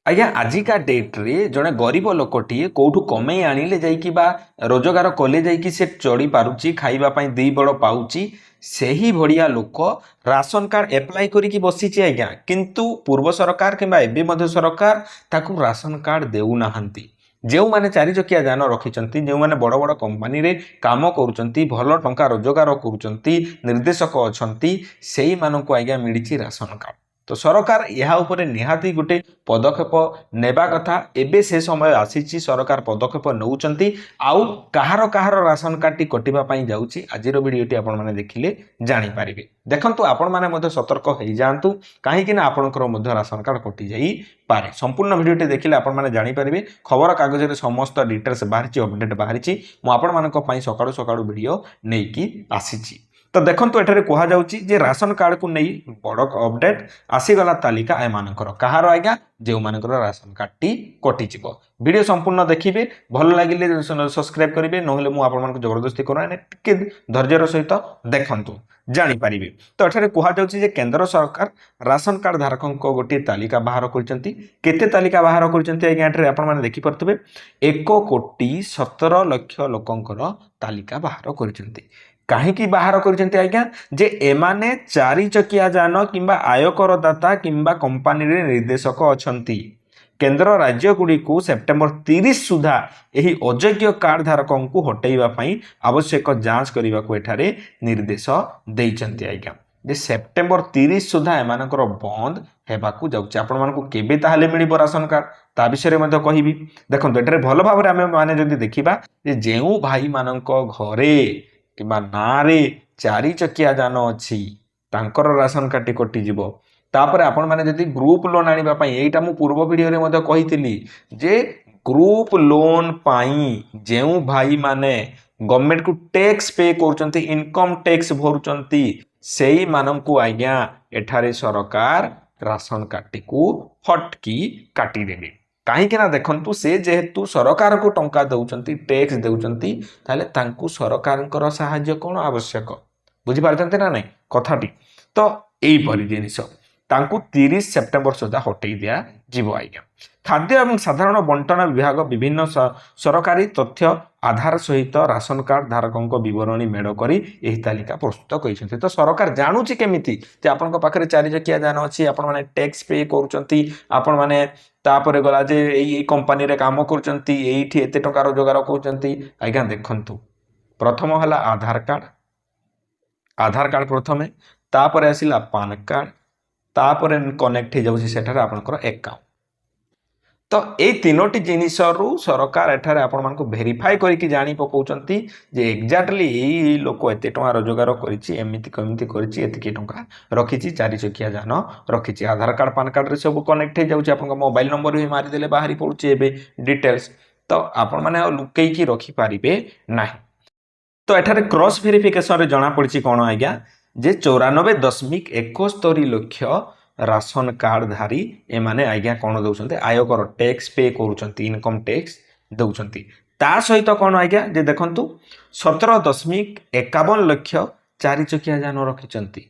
आज्ञा आजिका डेट्रे जड़े गरीब लोकटे कौटू कमे आणिले जाइकी बा रोजगार कले जाइकी से चढ़ी पारुची खाइबापी दी बड़ पाउची सही भड़िया लोक राशन कार्ड एप्लाय करिकी बसीची आज्ञा किंतु पूर्व सरकार किंबा एबे मध्य सरकार ताकू राशन कार्ड देउ नाहंती जो माने चारि चकिया जान रखिचंती जो माने बड़ बड़ कंपनी रे काम करूचंती भल टंका रोजगार करूचंती निर्देशक अछंती सेही मानकू आज्ञा मिलिची राशन कार्ड। तो सरकार यह उपरे निहाती गोटे पदक्षेप नेबा कथा एबे से समय आसीची सरकार पदक्षेप नौचंती आउ कहार कहार राशन कार्ड टी कटिबा पई जाउची आजिर वीडियोटी आपण माने देखिले जानि पारिबे। देखंतु आपण माने मध्ये सतर्क होई जांतु काहे कि ना आपनकर मध्ये राशन कार्ड कटि जाई पारे। संपूर्ण वीडियोटी देखिले आपण माने जानि पारिबे खबर कागज रे समस्त डिटेल्स बाहरिची अपडेट बाहरिची मु आपण मानक पई सकाळु सकाळु वीडियो नेकी आसीची। तो देखंतु एठारे कहा जाउची जे राशन कार्ड को नहीं बड़ अपडेट आसीगला तालिका ए मानकर कहार आज्ञा जो मानकर राशन कार्ड टी कटि जिवो। वीडियो संपूर्ण देखिबे भल लागिले सब्सक्राइब करिवे नहले मु आपण मानक जबरदस्ती करने टिके धैर्यर सहित देखंतु जानि पारिबे। तो एठारे कहा जाउची जे केंद्र सरकार राशन कार्ड धारकों को गोटे तालिका बाहर करचंती केते तालिका बाहर करचंती आज्ञा एठारे आपण माने देखि परतबे 1,17,00,000 लोकंकर तालिका बाहर करचंती। कहीं बाहर करचंती आज्ञा जे एमाने चारि चकिया जान किंबा आयकर दाता किंबा कंपनी रे निर्देशक अछंती। केंद्र राज्य गुड़ी को सेप्टेम्बर 30 सुधा यही अयोग्य कार्ड धारकों को हटेइबा पई आवश्यक जांच करने को एठारे निर्देश देइचंती आज्ञा जे सेप्टेम्बर 30 सुधा एमानकर बंद हेबाकू जाउची। आपण मानकू केबे ताहाले मिलिबो राशन कार्ड ता विषय मध्ये कहिबी। देखंतु एठारे भल भाबरे आमे माने जदि देखिबा जे जेउ भाई मानक घरे किंबा नारे चारि चकिया जान अच्छी तांकर राशन कार्ड कटि जिवो। तापर आपण माने जदि ग्रुप लोन आनिबा पई एटा मु पूर्व वीडियो रे मध्ये कहितली जे ग्रुप लोन पाई जेउ भाई माने गवर्नमेंट को टैक्स पे करचंती इनकम टैक्स भरुचंती सेही माननकू आज्ञा एठारे सरकार राशन कार्ड को फटकी काटी देबे। कहीं देखंतु से जेहेतु सरकार को टंका दउचंती टैक्स दउचंती ताले तांकु सरकारंकर सहाय्य कोन आवश्यक बुझी पारचंती ना नहीं कथाटी। तो एई परि जिनिस तांकु 30 सेप्टेम्बर सुधा हटई दिया जीव आज्ञा। खाद्य एवं साधारण बंटन विभाग विभिन्न सरकारी तथ्य आधार सहित राशन कार्ड धारकों बरणी मेड़ करी एही तालिका प्रस्तुत करिसेंती। तो सरकार जानुची केमिति जे आपनका पाखरे चारि चकिया जान अछि आपण माने टैक्स पे करूचंती आपण माने तापरे गला जे एई कंपनी रे काम करूचंती एइठी एते टका रोजगार करूचंती आज्ञा। देखंतु प्रथम हला आधार कार्ड प्रथमे तापरे आसिला पान कार्ड तापरे कनेक्ट हो जाउछि सेठारे आपनकर अकाउंट। तो ए तीनोटी जिनिस रु सरकार एठारे आपण मानको वेरीफाई करिकि जानि पकाउचंती जे एक्जाक्टली एई लोक एते टका रोजगार करिछि एमिति कमिति करिछि एतिके टका रखिछि चारि चकिया जान रखिछि। आधार कार्ड पान कार्ड रे सब कनेक्ट हो जाउछि आपनका मोबाइल नंबर भी मारि देले बाहरी पडुछि एबे डिटेल्स। तो आपण माने लुकेई कि रखि पारिबे नाही। तो एठारे क्रॉस वेरिफिकेशन रे जणा पड़छि कोन आज्ञा जे 94.71 लाख राशन कार्ड धारी एमाने आज्ञा कौन दौरान आयकर टैक्स पे करूचंती इनकम टैक्स दौरान ता सहित कौन आज्ञा जे देखंतु 17.51 लाख चारि चकिया जान रखिचंती।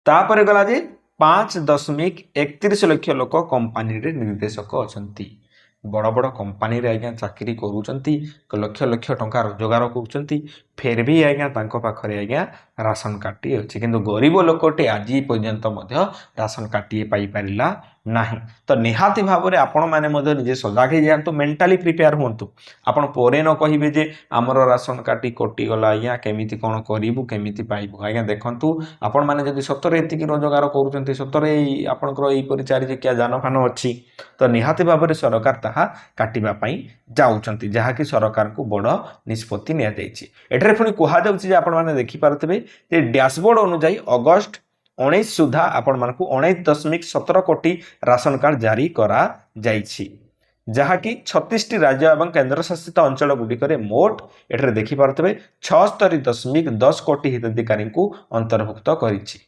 तापरे गला जे 5.31 लाख लोक कंपनी रे निर्देशक अछंती। बड़ बड़ कंपनी रे आज्ञा चाकरी करूचंती लक्ष लक्ष टंका रोजगार करूचंती फेर भी आज्ञा तांको पाखरे आज्ञा राशन कार्ड टी अछि किंतु गरीब लोकटे आज पर्यंत मध्य राशन कार्ड टी पाई परिला नाही। तो निहाती भाव में आपण माने मध्य निजे सजाग हो जातु मेंटाली प्रिपेयर होंतु आपण परे न कहिबे जे हमर राशन कार्ड टी कटि गला आज्ञा केमिति कोन करिवु केमिति पाइबु। आज्ञा देखंतु आपण माने जदि सतरे एतिकी रोजगार करूचंती सतरे आपनकर एई परि चारि चकिया जानफान अछि तो निहाती भाव में सरकार ताहा काटिबा पई जाउचंती जहा कि सरकार को बड़ निष्पत्ति निया जायछि। एठारे पुनी कहा जाउछि जे आपण माने देखि पारतबे जे डैशबोर्ड अनुसार अगस्त 19 सुधा आपण मानकु 19.17 कोटी राशन कार्ड जारी करा जायछि जहा कि 36 टी राज्य एवं केंद्र शासित अंचल गुडिकरे मोट एठारे देखि पारतबे 76.10 कोटी हिताधिकारी को अंतर्भुक्त करिछि।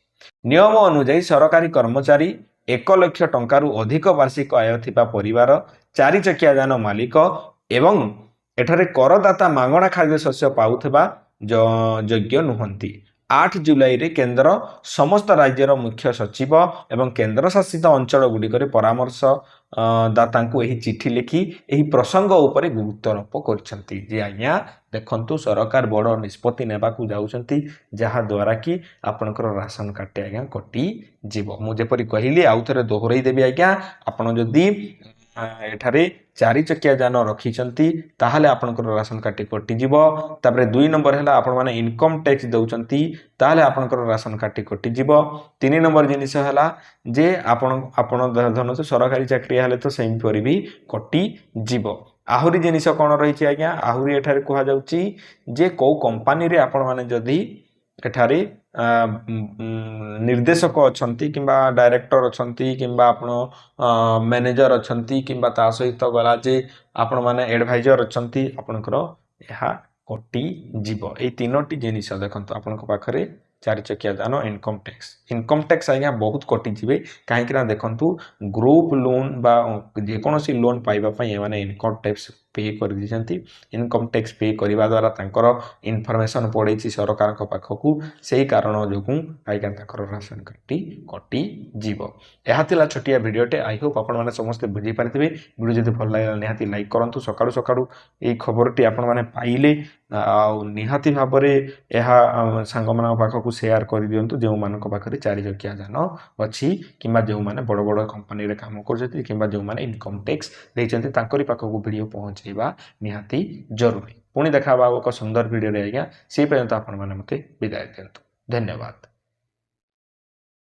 नियम अनुसार सरकारी कर्मचारी 1 लाख टंका रु अधिक वार्षिक आय थिबा परिवार चारि चकिया जान मालिक एवं एठारे करदाता मागणा खाद्य शस्य पाउथबा योग्य नुहंती। 8 जुलाई रे केंद्र समस्त राज्यर मुख्य सचिव एवं केंद्र शासित अंचल गुडिकरे परामर्श ଦାତାଙ୍କୁ ଏହି ଚିଠି ଲିଖି ଏହି ପ୍ରସଙ୍ଗ ଉପରେ ଗୁରୁତ୍ୱାରୋପ କରିଛନ୍ତି ଯେ ଆଜ୍ଞା ଦେଖନ୍ତୁ ସରକାର ବଡ଼ ନିଷ୍ପତ୍ତି ନେବାକୁ ଯାଉଛନ୍ତି ଯାହାଦ୍ୱାରା କି ଆପଣଙ୍କର ରାସନ କାର୍ଡ଼ଟି ଆଜ୍ଞା କଟିଯିବ। ମୁଁ ଯେପରି କହିଲି ଆଉ ଥରେ ଦୋହରାଇ ଦେବି ଆଜ୍ଞା, ଆପଣ ଯଦି ଏଠାରେ 4 ଚକିଆ ଯାନ ରଖିଛନ୍ତି ତାହେଲେ ଆପଣଙ୍କର ରାସନ କାର୍ଡ଼ଟି କଟିଯିବ। ତାପରେ 2 ନମ୍ବର ହେଲା ଆପଣମାନେ ଇନକମ୍ ଟ୍ୟାକ୍ସ ଦେଉଛନ୍ତି ତାହେଲେ ଆପଣଙ୍କର ରାସନ କାର୍ଡ଼ଟି କଟିଯିବ। 3 ନମ୍ବର ଜିନିଷ ହେଲା ଯେ ଆପଣ ଧରନ୍ତୁ ସରକାରୀ ଚାକିରିଆ ହେଲେ ତ ସେହିପରି ବି କଟିଯିବ। ଆହୁରି ଜିନିଷ କ'ଣ ରହିଛି ଆଜ୍ଞା, ଆହୁରି ଏଠାରେ କୁହାଯାଉଛି ଯେ କେଉଁ କମ୍ପାନୀରେ ଆପଣମାନେ ଯଦି ଏଠାରେ ନିର୍ଦ୍ଦେଶକ ଅଛନ୍ତି କିମ୍ବା ଡାଇରେକ୍ଟର ଅଛନ୍ତି କିମ୍ବା ଆପଣ ମ୍ୟାନେଜର ଅଛନ୍ତି କିମ୍ବା ତା ସହିତ ଗଲା ଯେ ଆପଣମାନେ ଆଡ଼ଭାଇଜର ଅଛନ୍ତି ଆପଣଙ୍କର ଏହା କଟିଯିବ। ଏଇ 3ଟି ଜିନିଷ ଦେଖନ୍ତୁ ଆପଣଙ୍କ ପାଖରେ 4 ଚକିଆ ଯାନ ଇନକମ୍ ଟ୍ୟାକ୍ସ ଆଜ୍ଞା ବହୁତ କଟିଯିବେ। କାହିଁକିନା ଦେଖନ୍ତୁ ଗ୍ରୁପ୍ ଲୋନ୍ ବା ଯେକୌଣସି ଲୋନ୍ ପାଇବା ପାଇଁ ଏମାନେ ଇନକମ୍ ଟ୍ୟାକ୍ସ ପେ କରିଦେଇଛନ୍ତି। ଇନକମ୍ ଟ୍ୟାକ୍ସ ପେ କରିବା ଦ୍ୱାରା ତାଙ୍କର ଇନଫର୍ମେସନ୍ ପଡ଼େଇଛି ସରକାରଙ୍କ ପାଖକୁ, ସେହି କାରଣ ଯୋଗୁଁ ଆଜ୍ଞା ତାଙ୍କର ରାସନ କାର୍ଡ଼ଟି କଟିଯିବ। ଏହା ଥିଲା ଛୋଟିଆ ଭିଡ଼ିଓଟେ। ଆଇ ହୋପ୍ ଆପଣମାନେ ସମସ୍ତେ ବୁଝିପାରିଥିବେ। ଭିଡ଼ିଓ ଯଦି ଭଲ ଲାଗିଲା ନିହାତି ଲାଇକ୍ କରନ୍ତୁ। ସକାଳୁ ସକାଳୁ ଏହି ଖବରଟି ଆପଣମାନେ ପାଇଲେ ଆଉ ନିହାତି ଭାବରେ ଏହା ସାଙ୍ଗମାନଙ୍କ ପାଖକୁ ସେୟାର କରିଦିଅନ୍ତୁ ଯେଉଁମାନଙ୍କ ପାଖରେ 4 ଚକିଆ ଯାନ ଅଛି କିମ୍ବା ଯେଉଁମାନେ ବଡ଼ ବଡ଼ କମ୍ପାନୀରେ କାମ କରୁଛନ୍ତି କିମ୍ବା ଯେଉଁମାନେ ଇନକମ୍ ଟ୍ୟାକ୍ସ ଦେଇଛନ୍ତି ତାଙ୍କରି ପାଖକୁ ଭିଡ଼ିଓ ପହଞ୍ଚାଇବା ନିହାତି ଜରୁରୀ। ପୁଣି ଦେଖା ହେବା ଏକ ସୁନ୍ଦର ଭିଡ଼ିଓରେ ଆଜ୍ଞା, ସେ ପର୍ଯ୍ୟନ୍ତ ଆପଣମାନେ ମୋତେ ବିଦାୟ ଦିଅନ୍ତୁ। ଧନ୍ୟବାଦ।